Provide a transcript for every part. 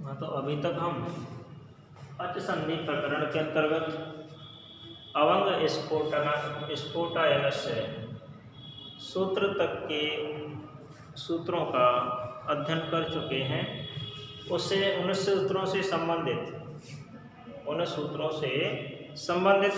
हाँ, तो अभी तक हम अच संधि प्रकरण के अंतर्गत अवंग स्फोटायनस्य सूत्र तक के सूत्रों का अध्ययन कर चुके हैं। उससे उन सूत्रों से संबंधित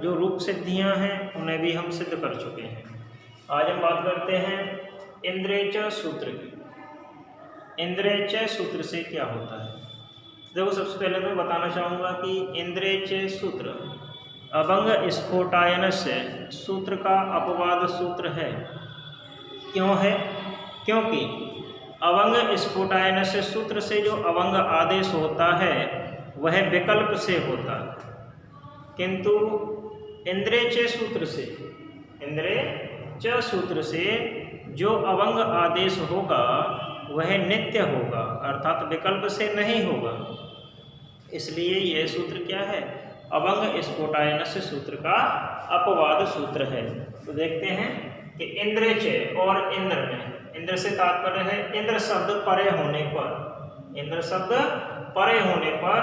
जो रूप सिद्धियां हैं उन्हें भी हम सिद्ध कर चुके हैं। आज हम बात करते हैं इंद्रेच सूत्र की। इंद्रेच सूत्र से क्या होता है? देखो, सबसे पहले मैं बताना चाहूँगा कि इंद्रेच सूत्र अभंग स्फोटायनस्य सूत्र का अपवाद सूत्र है। क्यों है? क्योंकि अवंग स्फोटायनस्य सूत्र से जो अवंग आदेश होता है वह विकल्प से होता है, किंतु इंद्रेच सूत्र से जो अवंग आदेश होगा वह नित्य होगा, अर्थात विकल्प से नहीं होगा। इसलिए यह सूत्र क्या है? अवंग स्फोटायनस्य सूत्र का अपवाद सूत्र है। तो देखते हैं कि इंद्रेच और इंद्र में, इंद्र से तात्पर्य है इंद्र शब्द परे होने पर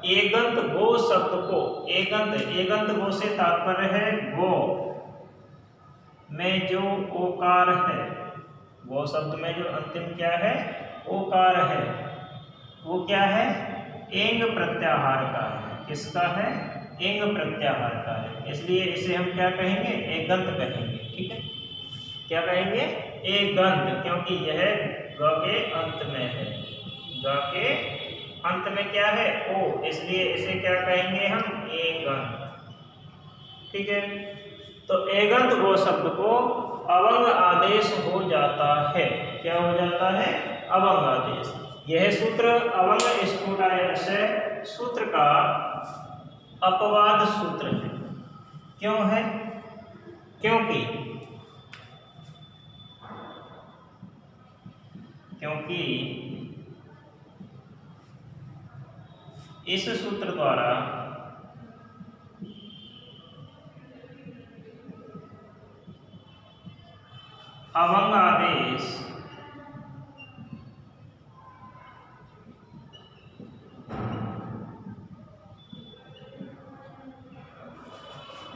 एगंत गो शब्द को, एगंत गो से तात्पर्य है गो में जो ओकार है, गो शब्द में जो अंतिम क्या है? ओकार है, वो क्या है? एंग प्रत्याहार का है। किसका है? एंग प्रत्याहार का है। इसलिए इसे हम क्या कहेंगे? एगंत कहेंगे। ठीक है, क्या कहेंगे? एगंत, क्योंकि यह ग के अंत में है। ग के अंत में क्या है? ओ, इसलिए इसे क्या कहेंगे हम? एगंत। ठीक है, तो एगंत गो शब्द को अवंग आदेश हो जाता है। क्या हो जाता है? अवंग आदेश। यह सूत्र अवंग स्फोटायनस्य सूत्र का अपवाद सूत्र है। क्यों है? क्योंकि इस सूत्र द्वारा अवंग आदेश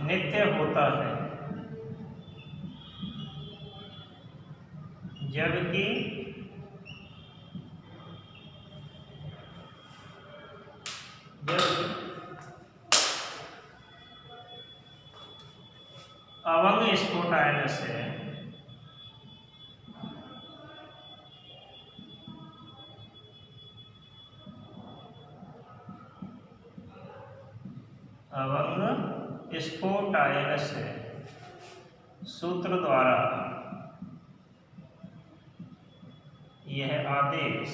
नित्य होता है, जबकि अवंग स्फोटायनस्य सूत्र द्वारा यह आदेश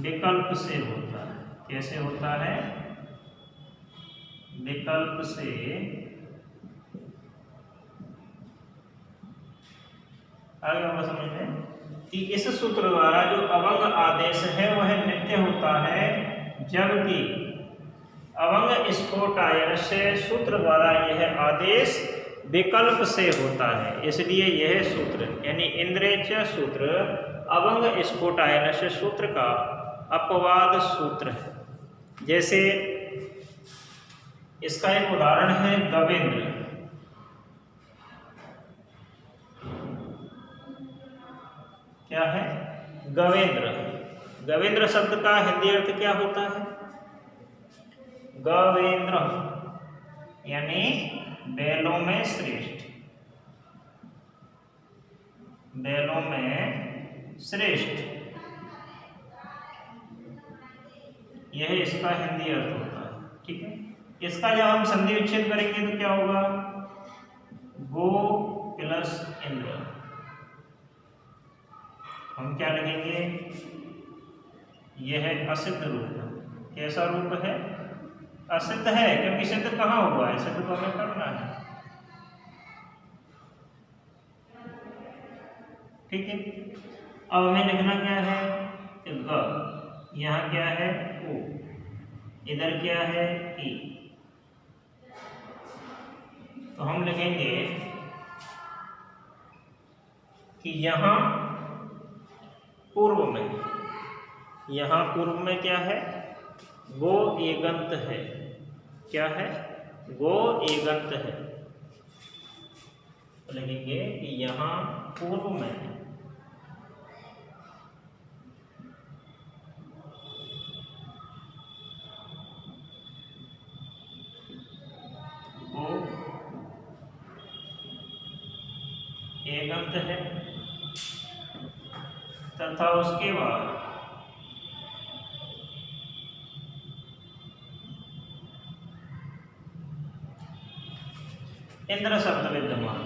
विकल्प से होता है। कैसे होता है? विकल्प से। आगे हम समझें कि इस सूत्र द्वारा जो अवंग आदेश है वह नित्य होता है, जबकि अवंग स्फोटायनस्य सूत्र द्वारा यह आदेश विकल्प से होता है। इसलिए यह सूत्र यानी इंद्रेच सूत्र अवंग स्फोटायनस्य सूत्र का अपवाद सूत्र है। जैसे इसका एक उदाहरण है गवेंद्र। क्या है? गवेंद्र। गवेंद्र शब्द का हिंदी अर्थ क्या होता है? गवेंद्र यानी बैलों में श्रेष्ठ, बैलों में श्रेष्ठ, यह इसका हिंदी अर्थ होता है। ठीक है, इसका जब हम संधि विच्छेद करेंगे तो क्या होगा? गो प्लस इंद्र। हम क्या लिखेंगे? यह असिद्ध रूप। कैसा रूप है? असिद्ध है, क्योंकि सिद्ध कहाँ हुआ है? सिद्ध तो हमें करना है। ठीक है, अब हमें लिखना क्या है? ग, यहाँ क्या है? ओ, इधर क्या है? ई। तो हम लिखेंगे कि यहाँ पूर्व में, यहाँ पूर्व में क्या है, गो एगंत है। क्या है, गो एगंत है। तो लिखेंगे कि यहाँ पूर्व में गो एगंत है तथा उसके बाद इंद्र शब्द विद्यमान।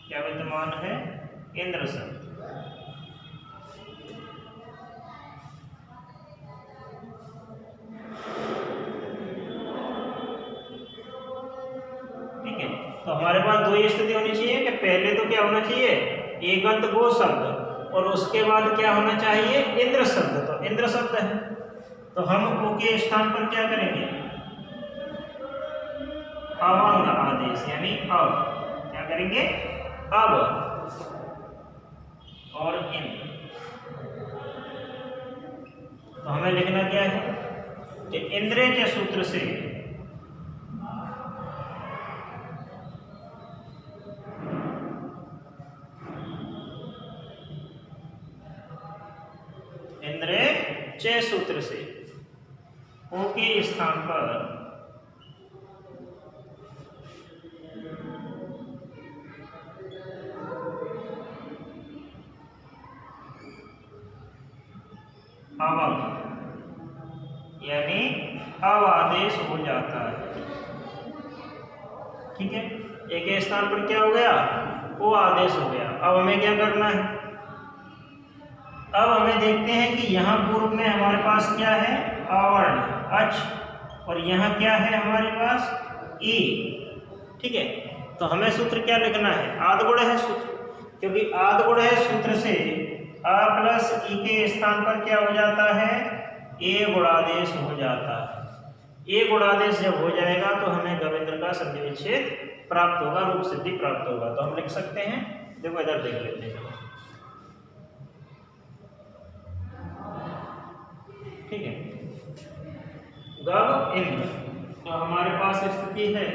क्या विद्यमान है, इंद्र शब्द। ठीक है, तो हमारे पास दो ही स्थिति होनी चाहिए कि पहले तो क्या होना चाहिए, एगंत गो शब्द, और उसके बाद क्या होना चाहिए, इंद्र शब्द। तो इंद्र शब्द है, तो हम ओ के स्थान पर क्या करेंगे, अवांग आदेश, यानी अब। क्या करेंगे, अब और इंद्र। तो हमें लिखना क्या है कि इंद्र के सूत्र से इंद्र चे सूत्र से ओ के स्थान पर अवग, यानी अब आदेश हो जाता है। ठीक है, एक के स्थान पर क्या हो गया, वो आदेश हो गया। अब हमें क्या करना है, अब हमें देखते हैं कि यहाँ पूर्व में हमारे पास क्या है, आवर्ण अच, और यहाँ क्या है हमारे पास ई। ठीक है, तो हमें सूत्र क्या लिखना है, आदगुण है सूत्र, क्योंकि आदगुण है सूत्र से आ प्लस ई के स्थान पर क्या हो जाता है, ए गुणादेश हो जाता है। ए गुणादेश जब हो जाएगा तो हमें गवेंद्र का संधि विच्छेद प्राप्त होगा, रूप सिद्धि प्राप्त होगा। तो हम लिख सकते हैं, देखो इधर देख लेते हैं। ठीक है, गव इंद्र, तो हमारे पास स्थिति है,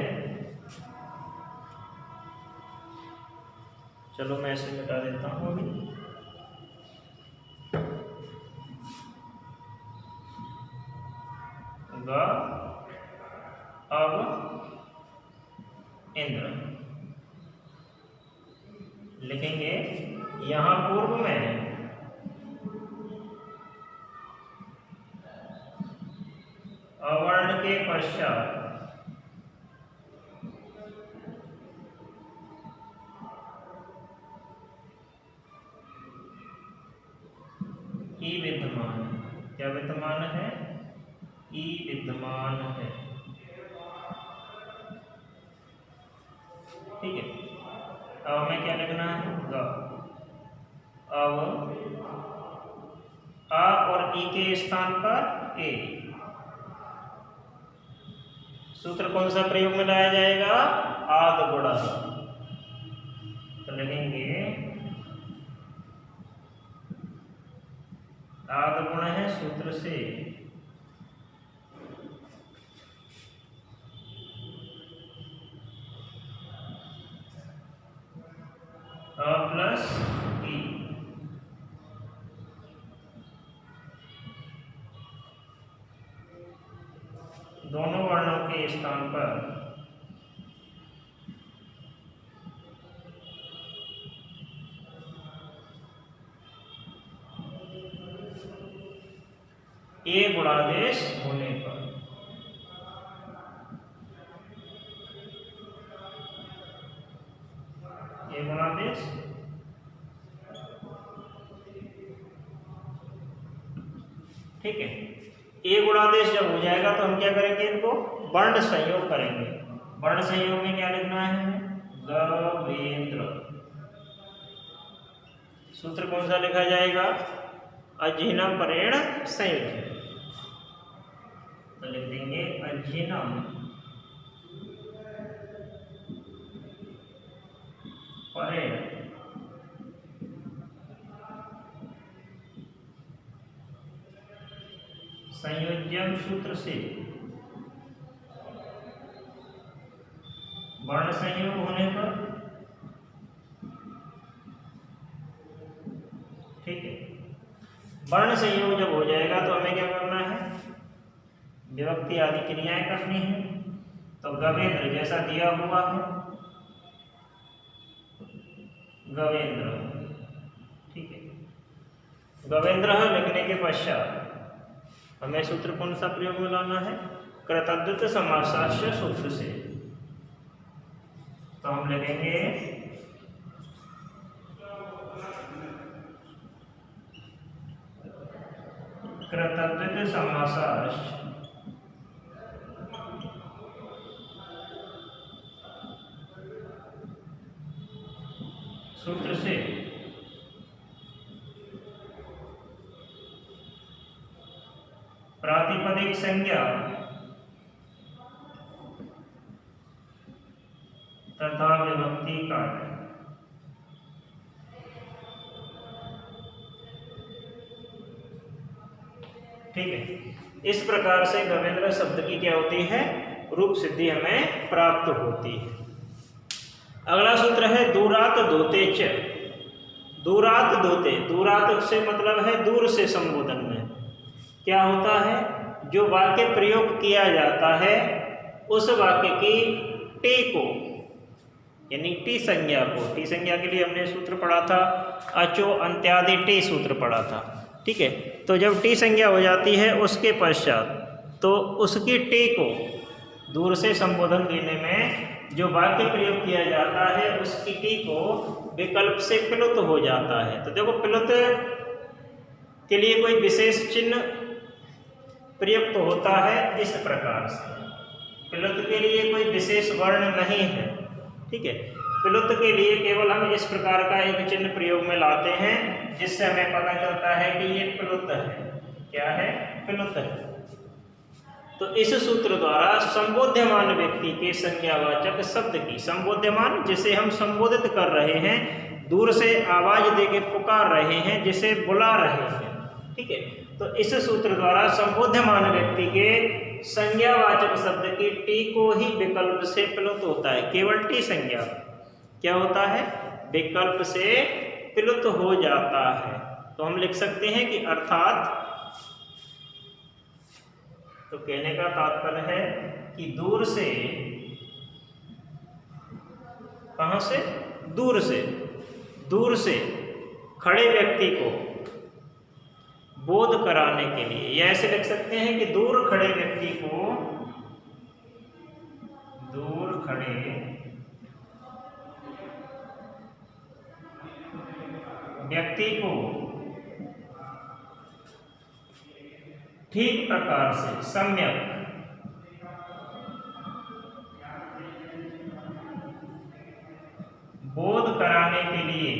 चलो मैं इसे मिटा देता हूं अभी। ग अब इंद्र लिखेंगे, यहां पूर्व में अवर्ण के पश्चात ई विद्यमान। क्या विद्यमान है, ई विद्यमान है। ठीक है, अब हमें क्या लिखना है, ग। अब आ और ई के स्थान पर ए। सूत्र कौन सा प्रयोग में लाया जाएगा, आद गुणा। तो लिखेंगे आद गुण है सूत्र से अ प्लस ई। दोनों वर्णों के स्थान पर ए गुणादेश होने पर। ए गुणादेश, ठीक है, ए गुणादेश जब हो जाएगा तो हम क्या करेंगे, इनको वर्ण संयोग करेंगे। वर्ण संयोग में क्या लिखना है, गवेंद्र। सूत्र कौन सा लिखा जाएगा, अजिनम परेण संयुज्य। तो लिख देंगे अजिनम परेण संयोज्यम सूत्र से वर्ण संयोग होने पर, ठीक है, वर्ण संयोग जब हो जाएगा तो हमें क्या करना है, विभक्ति आदि क्रियाएं करनी है। तो गवेंद्र जैसा दिया हुआ है, गवेंद्र, ठीक है, गवेंद्र लिखने के पश्चात हमें सूत्र कौन सा प्रयोग में लाना है, कृतद्धित समासास्य सूत्र से। तो हम लिखेंगे कृतद्धित समासास्य सूत्र से प्रातिपदिक संज्ञा तथा विभक्ति कार्य, ठीक है। इस प्रकार से गवेंद्र शब्द की क्या होती है, रूप सिद्धि हमें प्राप्त होती है। अगला सूत्र है दूरात दोते च। दूरात दोते, दूरात से मतलब है दूर से संबोधन में क्या होता है, जो वाक्य प्रयोग किया जाता है उस वाक्य की टी को, यानी टी संज्ञा को, टी संज्ञा के लिए हमने सूत्र पढ़ा था अचो अंत्यादि टी सूत्र पढ़ा था, ठीक है। तो जब टी संज्ञा हो जाती है उसके पश्चात तो उसकी टी को दूर से संबोधन देने में जो वाक्य प्रयोग किया जाता है उसकी टी को विकल्प से प्लुत हो जाता है। तो देखो प्लुत के लिए कोई विशेष चिन्ह प्रयुक्त होता है इस प्रकार से, प्लुत के लिए कोई विशेष वर्ण नहीं है, ठीक है। प्लुत के लिए केवल हम इस प्रकार का एक चिन्ह प्रयोग में लाते हैं जिससे हमें पता चलता है कि ये प्लुत है। क्या है, प्लुत है। तो इस सूत्र द्वारा संबोध्यमान व्यक्ति के संज्ञावाचक शब्द की, संबोध्यमान जिसे हम संबोधित कर रहे हैं, दूर से आवाज देके पुकार रहे हैं, जिसे बुला रहे हैं, ठीक है। तो इस सूत्र द्वारा संबोध्यमान व्यक्ति के संज्ञावाचक शब्द की टी को ही विकल्प से प्लुत होता है। केवल टी संज्ञा क्या होता है, विकल्प से प्लुत हो जाता है। तो हम लिख सकते हैं कि अर्थात, तो कहने का तात्पर्य है कि दूर से, कहां से, दूर से, दूर से खड़े व्यक्ति को बोध कराने के लिए, या ऐसे लिख सकते हैं कि दूर खड़े व्यक्ति को, दूर खड़े व्यक्ति को ठीक प्रकार से सम्यक बोध कराने के लिए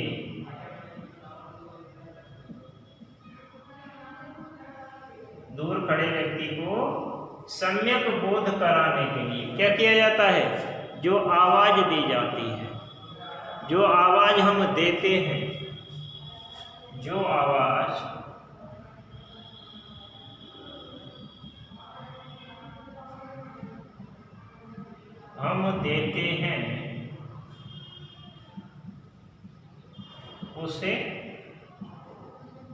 दूर खड़े व्यक्ति को सम्यक बोध कराने के लिए क्या किया जाता है, जो आवाज दी जाती है, जो आवाज हम देते हैं, जो आवाज हम देते हैं उसे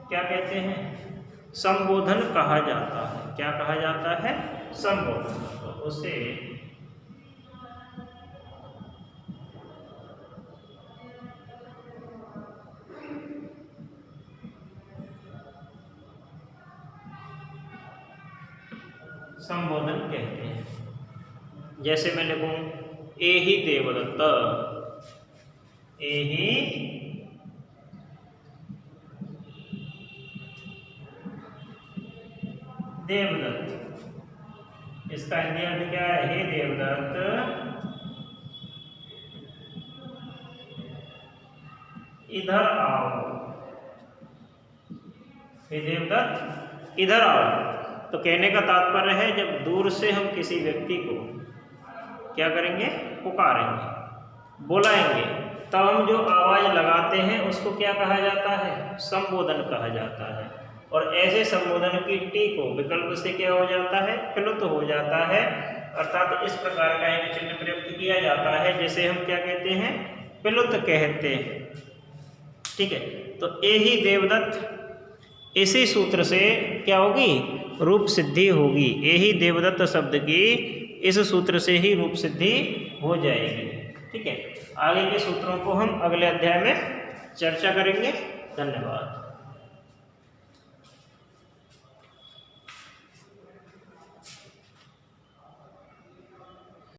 क्या कहते हैं, संबोधन कहा जाता है। क्या कहा जाता है, संबोधन। तो उसे संबोधन कहते हैं। जैसे मैं लिखूं एहि देवदत्त, एहि देवदत्त, इसका हिंदी अर्थ क्या है, हे देवदत्त इधर आओ, हे देवदत्त इधर आओ। तो कहने का तात्पर्य है जब दूर से हम किसी व्यक्ति को क्या करेंगे, पुकारेंगे, बुलाएंगे, तब हम जो आवाज लगाते हैं उसको क्या कहा जाता है, संबोधन कहा जाता है। और ऐसे संबोधन की टी को विकल्प से क्या हो जाता है, प्लुत हो जाता है। अर्थात इस प्रकार का एक चिन्ह प्रयुक्त किया जाता है जैसे हम क्या कहते हैं, प्लुत कहते हैं। ठीक है, तो ए ही देवदत्त, इसी सूत्र से क्या होगी, रूप सिद्धि होगी। ए ही देवदत्त शब्द की इस सूत्र से ही रूप सिद्धि हो जाएगी। ठीक है, आगे के सूत्रों को हम अगले अध्याय में चर्चा करेंगे। धन्यवाद।